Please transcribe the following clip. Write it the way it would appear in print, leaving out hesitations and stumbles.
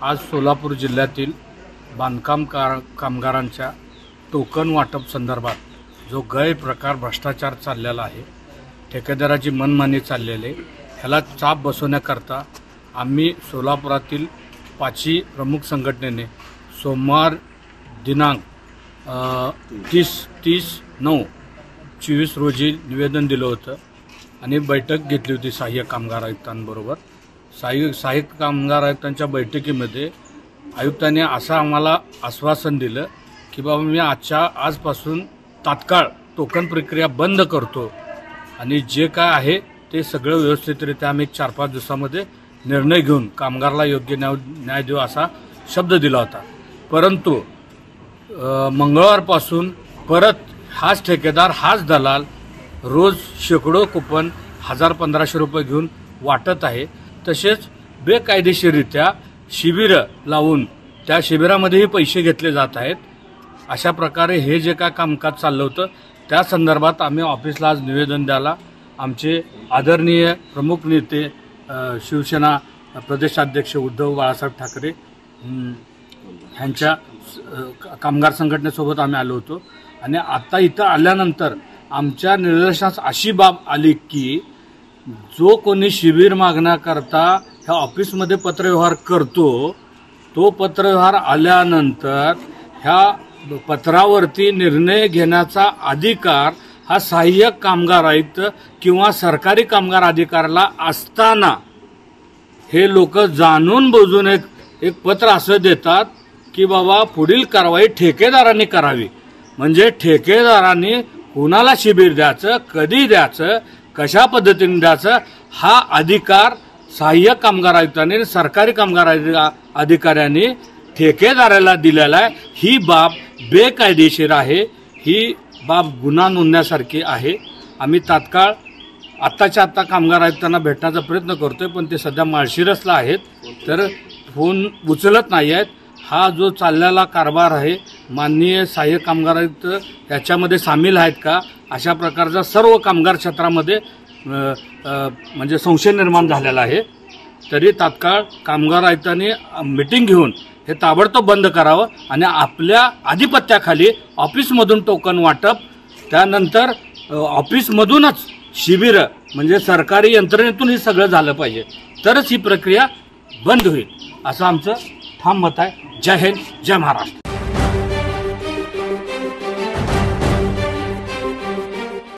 आज सोलापूर जिल्ह्यातील बांधकाम कामगारांच्या टोकन वाटप संदर्भात जो गैरप्रकार भ्रष्टाचार चाललेला आहे, ठेकेदाराची मनमानी चाललेली आहे, ह्याला चाप बसवण्याकरता आम्ही सोलापुरातील 5 प्रमुख संघटनेने सोमवार दिनांक 30/9/24 रोजी निवेदन दिलं होतं आणि बैठक घेतली होती सहाय्यक कामगार आयुक्तांबरोबर। सहाय्यक कामगार आयुक्तांच्या बैठकीमध्ये आयुक्तांनी असं आम्हाला आश्वासन दिलं की बाबा मी आजपासून तात्काळ टोकन प्रक्रिया बंद करतो आणि जे काय आहे ते सगळं व्यवस्थितरित्या आम्ही 4-5 दिवसामध्ये निर्णय घेऊन कामगाराला योग्य न्याय देऊ असा शब्द दिला होता। परंतु मंगळवारपासून परत हाच ठेकेदार हाच दलाल रोज शेकडो कुपन 1000-1500 रुपये घेऊन वाटत आहे। तसेच बेकायदेशीररित्या शिबिरं लावून त्या शिबिरामध्येही पैसे घेतले जात आहेत। अशा प्रकारे हे जे काय कामकाज चाललं होतं त्या संदर्भात आम्ही ऑफिसला आज निवेदन द्यायला आमचे आदरणीय प्रमुख नेते शिवसेना प्रदेशाध्यक्ष उद्धव बाळासाहेब ठाकरे ह्यांच्या कामगार संघटनेसोबत आम्ही आलो होतो। आणि आता इथं आल्यानंतर आमच्या निदर्शनास अशी बाब आली की जो कोणी शिबिर मागण्याकरता ह्या ऑफिसमध्ये पत्रव्यवहार करतो तो पत्रव्यवहार आल्यानंतर ह्या पत्रावरती निर्णय घेण्याचा अधिकार हा सहाय्यक कामगार आयुक्त किंवा सरकारी कामगार अधिकाऱ्याला असताना हे लोक जाणून बुजून एक पत्र असं देतात की बाबा पुढील कारवाई ठेकेदारांनी करावी। म्हणजे ठेकेदारांनी कुणाला शिबिर द्यायचं, कधी द्यायचं, कशा पद्धतीने द्यायचं हा अधिकार सहाय्यक कामगार आयुक्तांनी सरकारी कामगार अधिकाऱ्यांनी ठेकेदाराला दिलेला आहे। ही बाब बेकायदेशीर आहे, ही बाब गुन्हा नोंदण्यासारखी आहे। आम्ही तात्काळ आत्ताच्या आत्ता कामगार आयुक्तांना भेटण्याचा प्रयत्न करतोय, पण ते सध्या माळशिरसला आहेत तर फोन उचलत नाही आहेत। हा जो चाललेला कारभार आहे माननीय सहाय्यक कामगार आयुक्त याच्यामध्ये सामील आहेत का अशा प्रकारचा सर्व कामगार क्षेत्रामध्ये म्हणजे संशय निर्माण झालेला आहे। तरी तात्काळ कामगार आयुक्तांनी मीटिंग घेऊन हे ताबडतोब बंद करावं आणि आपल्या आधिपत्याखाली ऑफिसमधून टोकन वाटप, त्यानंतर ऑफिसमधूनच शिबिरं म्हणजे सरकारी यंत्रणेतून हे सगळं झालं पाहिजे, तरच ही प्रक्रिया बंद होईल असं आमचं ठाम मत आहे। जय हिंद, जय महाराष्ट्र।